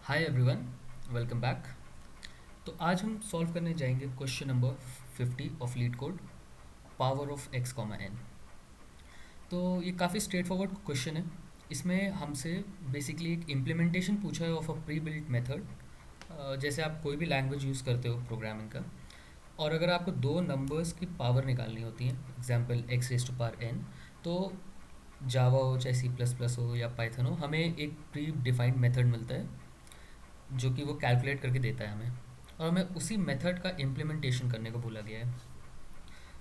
Hi everyone, welcome back. तो आज हम सॉल्व करने जाएंगे question number 50 of LeetCode, power of x comma n. तो ये काफ़ी स्ट्रेट फॉरवर्ड क्वेश्चन है। इसमें हमसे बेसिकली एक इम्प्लीमेंटेशन पूछा है of a pre built method. जैसे आप कोई भी लैंग्वेज यूज़ करते हो प्रोग्रामिंग का, और अगर आपको दो नंबर्स की पावर निकालनी होती है, example x raise to power n, तो जावा हो चाहे सी प्लस प्लस हो या पाइथन हो, हमें एक प्री डिफाइंड मेथड मिलता है जो कि वो कैलकुलेट करके देता है हमें, और हमें उसी मेथड का इम्प्लीमेंटेशन करने को बोला गया है।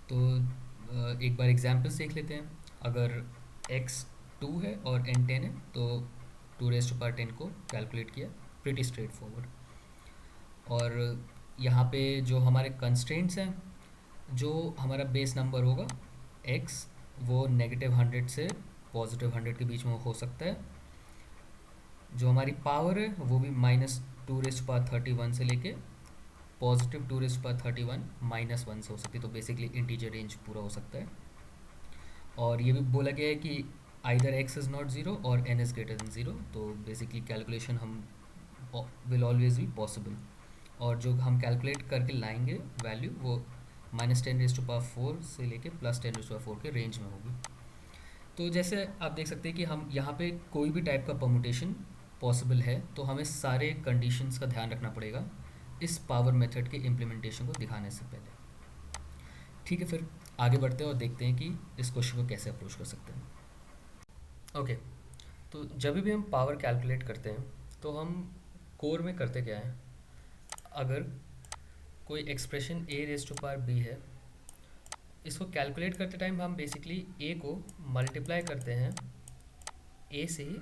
तो एक बार एग्जाम्पल्स देख लेते हैं। अगर x 2 है और n 10 है, तो 2 रेज टू पावर 10 को कैलकुलेट किया, प्रिटी स्ट्रेट फॉरवर्ड। और यहाँ पे जो हमारे कंस्ट्रेंट्स हैं, जो हमारा बेस नंबर होगा x, वो -100 से +100 के बीच में हो सकता है। जो हमारी पावर है वो भी -2 रेज टू पावर 31 से लेके +2 रेज टू पावर 31 -1 से हो सकती है। तो बेसिकली इंटीजर रेंज पूरा हो सकता है। और ये भी बोला गया है कि either x is not zero और n is greater than zero. तो बेसिकली कैलकुलेशन हम विल ऑलवेज बी पॉसिबल, और जो हम कैलकुलेट करके लाएंगे वैल्यू, वो -10 रेज टू पावर 4 से लेके +10 रेज टू पावर 4 के रेंज में होगी। तो जैसे आप देख सकते हैं कि हम यहाँ पे कोई भी टाइप का परमुटेशन पॉसिबल है, तो हमें सारे कंडीशंस का ध्यान रखना पड़ेगा इस पावर मेथड के इम्प्लीमेंटेशन को दिखाने से पहले। ठीक है, फिर आगे बढ़ते हैं और देखते हैं कि इस क्वेश्चन को कैसे अप्रोच कर सकते हैं। ओके, तो जब भी हम पावर कैलकुलेट करते हैं तो हम कोर में करते क्या है। अगर कोई expression a raise to power b है, इसको कैलकुलेट करते टाइम हम बेसिकली ए को मल्टीप्लाई करते हैं ए से ही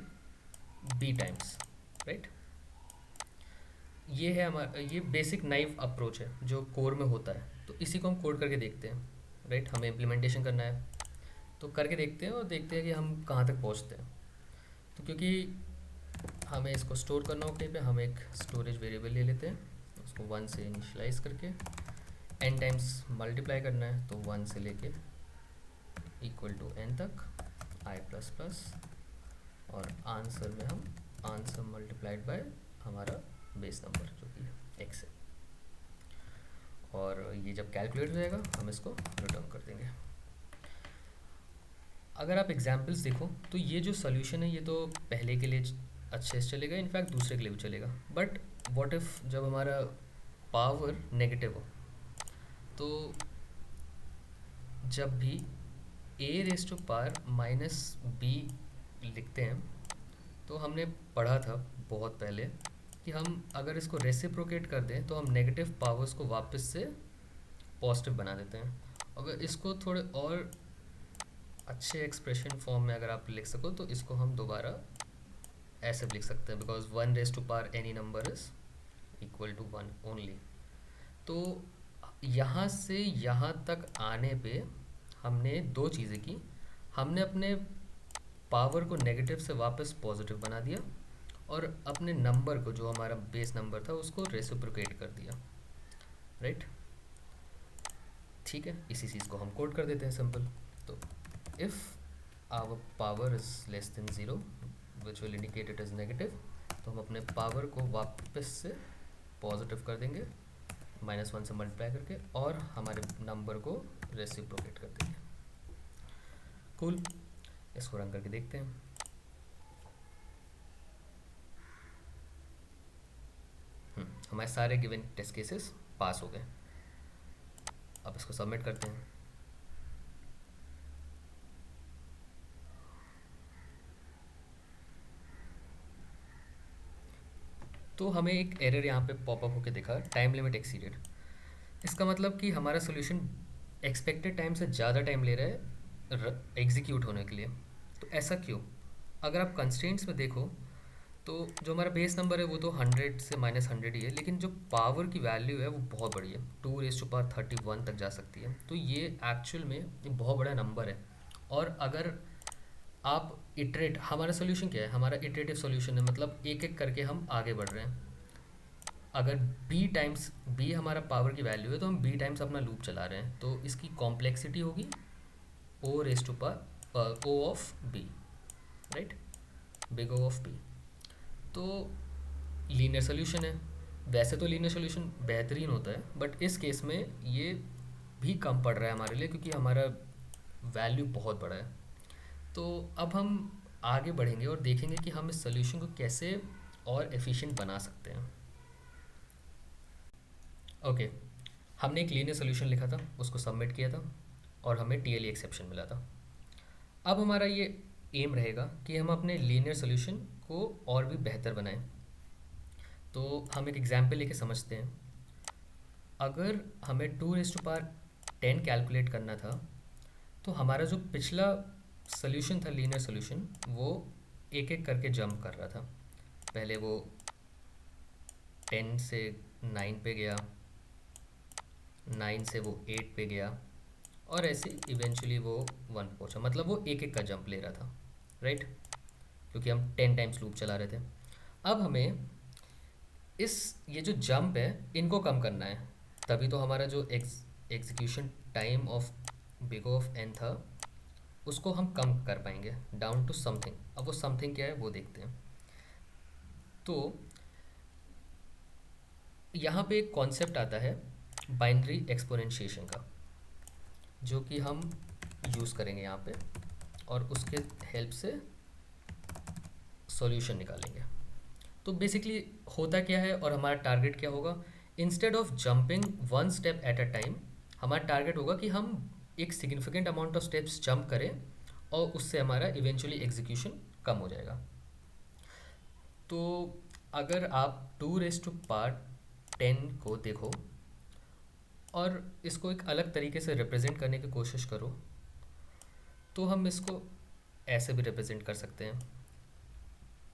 बी टाइम्स, राइट। ये है हमारा, ये बेसिक नाइव अप्रोच है जो कोर में होता है। तो इसी को हम कोड करके देखते हैं, राइट। हमें इम्प्लीमेंटेशन करना है तो करके देखते हैं और देखते हैं कि हम कहाँ तक पहुँचते हैं। तो क्योंकि हमें इसको स्टोर करना हो कहीं पे, हम एक स्टोरेज वेरिएबल ले लेते हैं, उसको 1 से इनिशलाइज करके n टाइम्स मल्टीप्लाई करना है, तो 1 से लेके इक्वल टू n तक i प्लस प्लस, और आंसर में हम आंसर मल्टीप्लाइड बाय हमारा बेस नंबर जो कि x है। और ये जब कैलकुलेट हो जाएगा हम इसको रिटर्न कर देंगे। अगर आप एग्जाम्पल्स देखो तो ये जो सोल्यूशन है ये तो पहले के लिए अच्छे से चलेगा, इनफैक्ट दूसरे के लिए भी चलेगा। बट व्हाट इफ़ जब हमारा पावर नेगेटिव हो, तो जब भी ए रेस टू पावर -b लिखते हैं, तो हमने पढ़ा था बहुत पहले कि हम अगर इसको रेसिप्रोकेट कर दें तो हम नेगेटिव पावर्स को वापस से पॉजिटिव बना देते हैं। अगर इसको थोड़े और अच्छे एक्सप्रेशन फॉर्म में अगर आप लिख सको तो इसको हम दोबारा ऐसे भी लिख सकते हैं, because 1 raise to power any number is equal to 1 only. तो यहाँ से यहाँ तक आने पे हमने दो चीज़ें की। हमने अपने पावर को नेगेटिव से वापस पॉजिटिव बना दिया, और अपने नंबर को, जो हमारा बेस नंबर था, उसको रेसिप्रोकेट कर दिया, राइट। ठीक है, इसी चीज़ को हम कोड कर देते हैं सिंपल। तो if our power is less than zero which will indicate it is negative, तो हम अपने पावर को वापस से पॉजिटिव कर देंगे -1 से मल्टीप्लाई करके, और हमारे नंबर को रेसिप्रोकेट कर देंगे। कूल, इसको रन करके देखते हैं। हमारे सारे गिवन टेस्ट केसेस पास हो गए। अब इसको सबमिट करते हैं। तो हमें एक एरर यहाँ पे पॉपअप होकर दिखा, टाइम लिमिट एक्सीडेड। इसका मतलब कि हमारा सोल्यूशन एक्सपेक्टेड टाइम से ज़्यादा टाइम ले रहा है एग्जीक्यूट होने के लिए। तो ऐसा क्यों? अगर आप कंस्ट्रेंट्स में देखो तो जो हमारा बेस नंबर है वो तो 100 से -100 ही है, लेकिन जो पावर की वैल्यू है वो बहुत बड़ी है, 2 रेज टू पावर 31 तक जा सकती है। तो ये एक्चुअल में ये बहुत बड़ा नंबर है। और अगर आप इटरेट, हमारा सोल्यूशन क्या है, हमारा इटरेटिव सोल्यूशन है, मतलब एक एक करके हम आगे बढ़ रहे हैं। अगर b टाइम्स b हमारा पावर की वैल्यू है, तो हम b टाइम्स अपना लूप चला रहे हैं, तो इसकी कॉम्प्लेक्सिटी होगी o raise to power o of b, right, big O of b। तो लीनियर सोल्यूशन है। वैसे तो लीनियर सोल्यूशन बेहतरीन होता है, बट इस केस में ये भी कम पड़ रहा है हमारे लिए, क्योंकि हमारा वैल्यू बहुत बड़ा है। तो अब हम आगे बढ़ेंगे और देखेंगे कि हम इस सोल्यूशन को कैसे और एफिशिएंट बना सकते हैं। ओके, हमने एक लीनियर सोल्यूशन लिखा था, उसको सबमिट किया था और हमें टीएलई एक्सेप्शन मिला था। अब हमारा ये एम रहेगा कि हम अपने लीनियर सोल्यूशन को और भी बेहतर बनाएं। तो हम एक एग्जाम्पल लेके समझते हैं। अगर हमें 2 रेज़ टू पावर 10 कैलकुलेट करना था, तो हमारा जो पिछला सोल्यूशन था लीनियर सोल्यूशन, वो एक एक करके जंप कर रहा था। पहले वो 10 से 9 पे गया, 9 से वो 8 पे गया, और ऐसे इवेंचुअली वो 1 पे पहुंचा। मतलब वो एक एक का जंप ले रहा था, राइट, क्योंकि हम 10 टाइम्स लूप चला रहे थे। अब हमें इस ये जो जंप है इनको कम करना है, तभी तो हमारा जो execution time of big of n था उसको हम कम कर पाएंगे डाउन टू समथिंग। अब वो समथिंग क्या है वो देखते हैं। तो यहाँ पे एक कॉन्सेप्ट आता है बाइनरी एक्सपोनेंशिएशन का, जो कि हम यूज़ करेंगे यहाँ पे, और उसके हेल्प से सॉल्यूशन निकालेंगे। तो बेसिकली होता क्या है और हमारा टारगेट क्या होगा? Instead of jumping 1 step at a time, हमारा टारगेट होगा कि हम एक significant amount of steps jump करें और उससे हमारा इवेंचुअली एग्जीक्यूशन कम हो जाएगा। तो अगर आप 2 रेज़ टू पावर 10 को देखो और इसको एक अलग तरीके से रिप्रेजेंट करने की कोशिश करो, तो हम इसको ऐसे भी रिप्रेजेंट कर सकते हैं।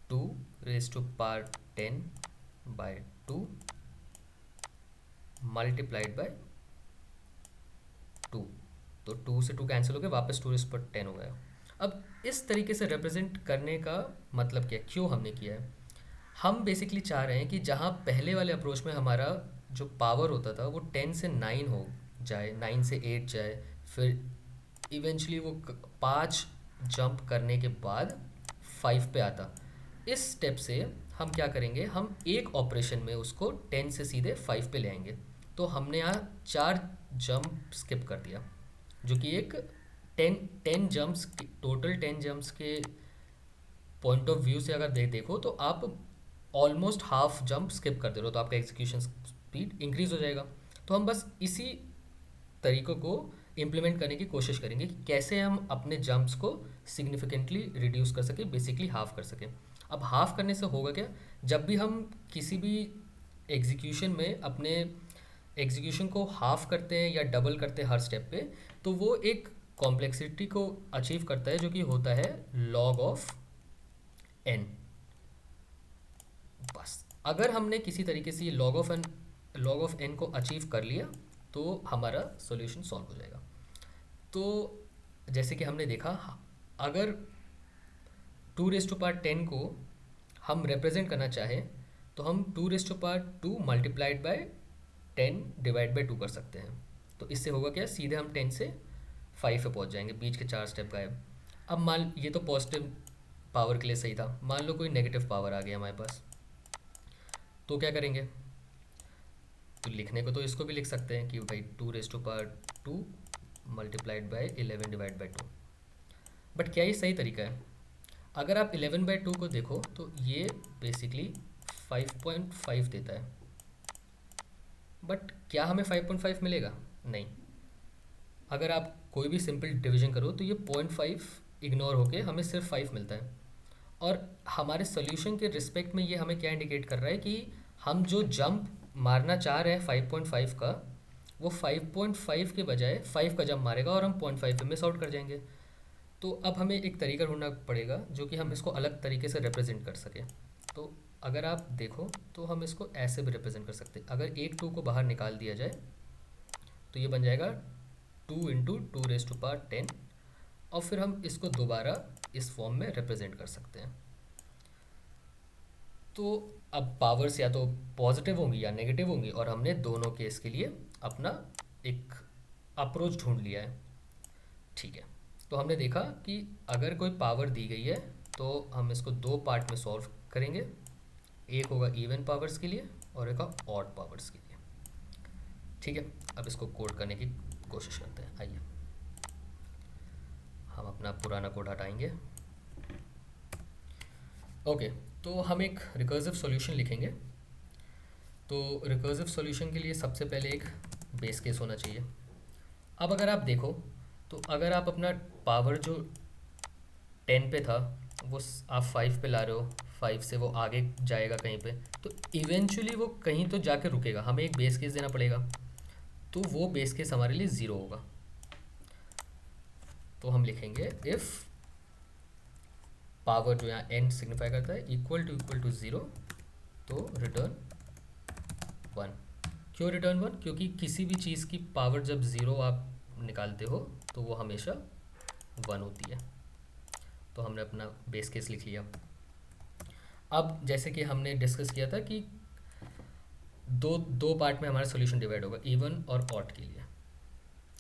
2 raise to power 10 by 2 multiplied by 2। तो 2 से 2 कैंसिल हो गया, वापस 2 रेज़ टू पावर 10 हो गया। अब इस तरीके से रिप्रेजेंट करने का मतलब क्या, क्यों हमने किया है? हम बेसिकली चाह रहे हैं कि जहाँ पहले वाले अप्रोच में हमारा जो पावर होता था वो 10 से 9 हो जाए, 9 से 8 जाए, फिर इवेंचुअली वो 5 जंप करने के बाद 5 पे आता। इस स्टेप से हम क्या करेंगे, हम एक ऑपरेशन में उसको 10 से सीधे 5 पे ले आएंगे। तो हमने यहाँ 4 जंप स्किप कर दिया, जो कि एक 10 जंप्स, टोटल 10 जंप्स के पॉइंट ऑफ व्यू से अगर देखो तो आप ऑलमोस्ट हाफ जंप स्किप कर दे रहे हो, तो आपका एग्जीक्यूशन स्पीड इंक्रीज हो जाएगा। तो हम बस इसी तरीक़ों को इम्प्लीमेंट करने की कोशिश करेंगे कि कैसे हम अपने जंप्स को सिग्निफिकेंटली रिड्यूस कर सकें, बेसिकली हाफ कर सकें। अब हाफ करने से होगा क्या, जब भी हम किसी भी एग्जीक्यूशन में अपने एग्जीक्यूशन को हाफ करते हैं या डबल करते हैं हर स्टेप पे, तो वो एक कॉम्प्लेक्सिटी को अचीव करता है, जो कि होता है log ऑफ n। बस अगर हमने किसी तरीके से ये log ऑफ n को अचीव कर लिया तो हमारा सॉल्यूशन सॉल्व हो जाएगा। तो जैसे कि हमने देखा, अगर 2 रेज़ टू पावर 10 को हम रिप्रेजेंट करना चाहें तो हम 2 raise to power 2 multiplied by 10 divide by 2 कर सकते हैं। तो इससे होगा क्या, सीधे हम 10 से 5 पे पहुंच जाएंगे, बीच के 4 स्टेप गायब। अब मान, ये तो पॉजिटिव पावर के लिए सही था, मान लो कोई नेगेटिव पावर आ गया हमारे पास, तो क्या करेंगे? तो लिखने को तो इसको भी लिख सकते हैं कि भाई 2 raise to power 2 multiplied by 11 divide by 2। But क्या ये सही तरीका है? अगर आप 11/2 को देखो तो ये बेसिकली 5.5 देता है, बट क्या हमें 5.5 मिलेगा? नहीं। अगर आप कोई भी सिंपल डिवीजन करो तो ये 0.5 इग्नोर होके हमें सिर्फ 5 मिलता है। और हमारे सोल्यूशन के रिस्पेक्ट में ये हमें क्या इंडिकेट कर रहा है कि हम जो जंप मारना चाह रहे हैं 5.5 का, वो 5.5 के बजाय 5 का जंप मारेगा और हम 0.5 पे मिस आउट कर जाएंगे। तो अब हमें एक तरीका ढूंढना पड़ेगा जो कि हम इसको अलग तरीके से रिप्रेजेंट कर सकें। तो अगर आप देखो तो हम इसको ऐसे भी रिप्रेजेंट कर सकते हैं। अगर एक 2 को बाहर निकाल दिया जाए तो ये बन जाएगा 2 × 2 रेज़ टू पावर 10, और फिर हम इसको दोबारा इस फॉर्म में रिप्रेजेंट कर सकते हैं। तो अब पावर्स या तो पॉजिटिव होंगी या नेगेटिव होंगी, और हमने दोनों केस के लिए अपना एक अप्रोच ढूंढ लिया है। ठीक है, तो हमने देखा कि अगर कोई पावर दी गई है तो हम इसको 2 पार्ट में सॉल्व करेंगे। एक होगा इवन पावर्स के लिए और एक ऑड पावर्स के लिए। ठीक है, अब इसको कोड करने की कोशिश करते हैं। आइए हम अपना पुराना कोड हटाएंगे। ओके, तो हम एक रिकर्सिव सॉल्यूशन लिखेंगे। तो रिकर्सिव सॉल्यूशन के लिए सबसे पहले एक बेस केस होना चाहिए। अब अगर आप देखो तो अगर आप अपना पावर जो 10 पे था वो आप 5 पे ला रहे हो, 5 से वो आगे जाएगा कहीं पे, तो इवेंचुअली वो कहीं तो जाके रुकेगा, हमें एक बेस केस देना पड़ेगा। तो वो बेस केस हमारे लिए ज़ीरो होगा। तो हम लिखेंगे इफ़ पावर जो यहाँ n सिग्निफाई करता है इक्वल टू ज़ीरो, तो रिटर्न 1। क्यों रिटर्न 1? क्योंकि किसी भी चीज़ की पावर जब ज़ीरो आप निकालते हो तो वो हमेशा 1 होती है। तो हमने अपना बेस केस लिख लिया। अब जैसे कि हमने डिस्कस किया था कि दो दो पार्ट में हमारा सॉल्यूशन डिवाइड होगा, इवन और ऑड के लिए।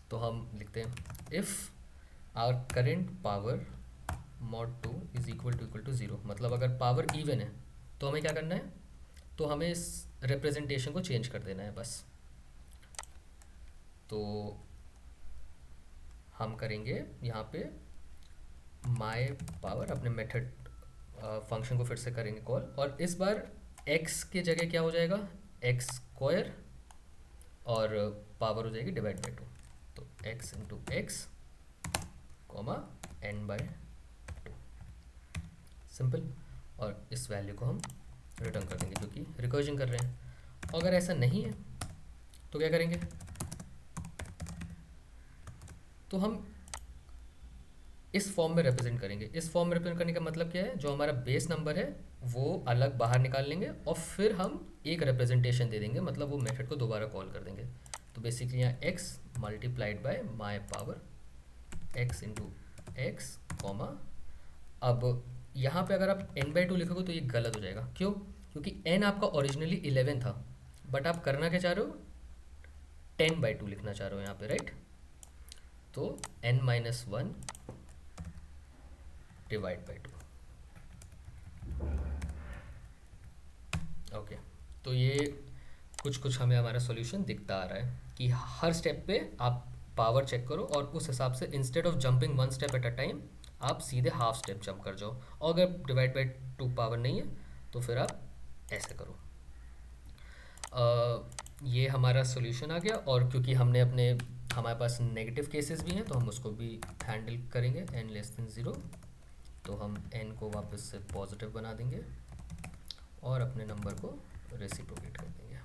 तो हम लिखते हैं if our current power mod 2 is equal to zero, मतलब अगर पावर इवन है तो हमें क्या करना है, तो हमें इस रिप्रेजेंटेशन को चेंज कर देना है बस। तो हम करेंगे यहाँ पे माय पावर, अपने मेथड फंक्शन को फिर से करेंगे कॉल, और इस बार x की जगह क्या हो जाएगा, एक्स स्क्वायर, और पावर हो जाएगी डिवाइड बाई 2। तो x into x comma n by 2, simple. और इस वैल्यू को हम रिटर्न कर देंगे क्योंकि रिकर्जन कर रहे हैं। अगर ऐसा नहीं है तो क्या करेंगे, तो हम इस फॉर्म में रिप्रेजेंट करेंगे। इस फॉर्म में रिप्रेजेंट करने का मतलब क्या है, जो हमारा बेस नंबर है वो अलग बाहर निकाल लेंगे और फिर हम एक रिप्रेजेंटेशन दे देंगे, मतलब वो मेथड को दोबारा कॉल कर देंगे। तो बेसिकली यहाँ x multiplied by my power x into x comma, अब यहाँ पे अगर आप n/2 लिखोगे तो ये गलत हो जाएगा। क्यों? क्योंकि n आपका ओरिजिनली 11 था, बट आप करना क्या चाह रहे हो, 10/2 लिखना चाह रहे हो यहाँ पे, राइट। तो n-1 डिवाइड बाई 2। ओके, तो ये कुछ कुछ हमें हमारा सॉल्यूशन दिखता आ रहा है कि हर स्टेप पे आप पावर चेक करो और उस हिसाब से instead of jumping 1 step at a time आप सीधे हाफ स्टेप जंप कर जाओ, और अगर डिवाइड बाई 2 पावर नहीं है तो फिर आप ऐसे करो। ये हमारा सॉल्यूशन आ गया, और क्योंकि हमने अपने हमारे पास नेगेटिव केसेस भी हैं तो हम उसको भी हैंडल करेंगे। n<0, तो हम n को वापस से पॉजिटिव बना देंगे और अपने नंबर को रेसिप्रोकेट कर देंगे।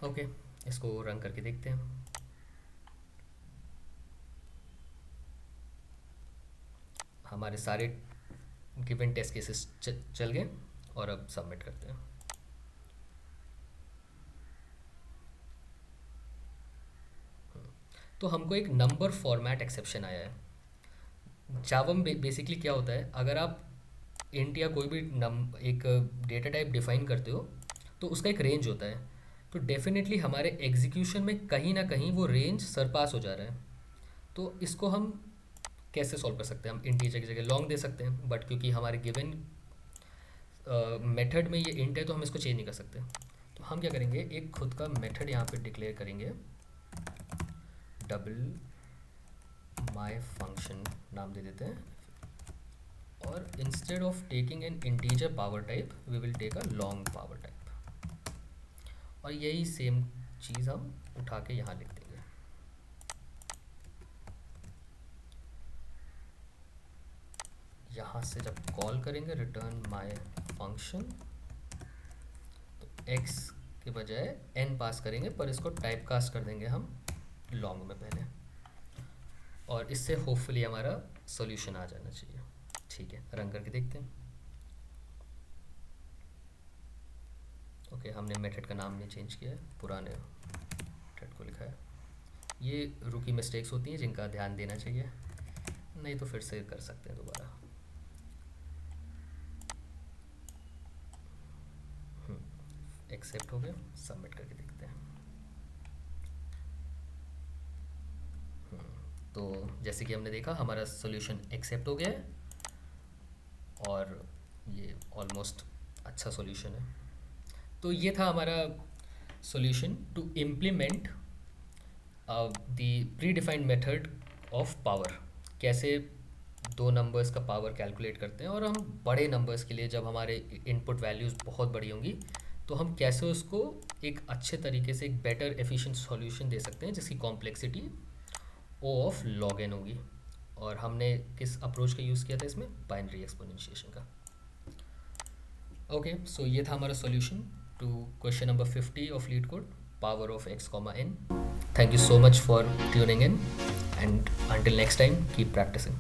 ओके, इसको रन करके देखते हैं। हमारे सारे गिवन टेस्ट केसेस चल गए और अब सबमिट करते हैं। तो हमको एक नंबर फॉर्मेट एक्सेप्शन आया है। जावा में बेसिकली क्या होता है, अगर आप इंट या कोई भी एक डेटा टाइप डिफाइन करते हो तो उसका एक रेंज होता है। तो डेफिनेटली हमारे एग्जीक्यूशन में कहीं ना कहीं वो रेंज सरपास हो जा रहा है। तो इसको हम कैसे सॉल्व कर सकते हैं, हम इंटीजर की जगह लॉन्ग दे सकते हैं, बट क्योंकि हमारे गिवन मेथड में ये इंट है तो हम इसको चेंज नहीं कर सकते। तो हम क्या करेंगे, एक खुद का मेथड यहाँ पे डिक्लेयर करेंगे, डबल माई फंक्शन नाम दे देते हैं, और instead of taking n integer power type we will take a long power type. और यही सेम चीज़ हम उठा के यहाँ लिख देंगे। यहाँ से जब कॉल करेंगे रिटर्न माय फंक्शन, तो x के बजाय n पास करेंगे, पर इसको टाइप कास्ट कर देंगे हम लॉन्ग में पहले, और इससे होपफुली हमारा सॉल्यूशन आ जाना चाहिए। ठीक है, रन करके देखते हैं। ओके, हमने मेथड का नाम नहीं चेंज किया है, पुराने मेथड को लिखा है। ये रुकी मिस्टेक्स होती हैं जिनका ध्यान देना चाहिए, नहीं तो फिर से कर सकते हैं दोबारा। एक्सेप्ट हो गया, सबमिट करके देखते हैं। तो जैसे कि हमने देखा हमारा सॉल्यूशन एक्सेप्ट हो गया है, और ये ऑलमोस्ट अच्छा सॉल्यूशन है। तो ये था हमारा solution to implement the predefined method of power. कैसे दो नंबर्स का पावर कैलकुलेट करते हैं, और हम बड़े नंबर्स के लिए जब हमारे इनपुट वैल्यूज़ बहुत बड़ी होंगी तो हम कैसे उसको एक अच्छे तरीके से एक बेटर एफिशिएंट सॉल्यूशन दे सकते हैं जिसकी complexity O of log n होगी। और हमने किस अप्रोच का यूज़ किया था इसमें? बाइनरी एक्सपोनेंशिएशन का। ओके, सो ये था हमारा solution to question number 50 of LeetCode, power of x comma n. Thank you so much for tuning in, and until next time, keep practicing.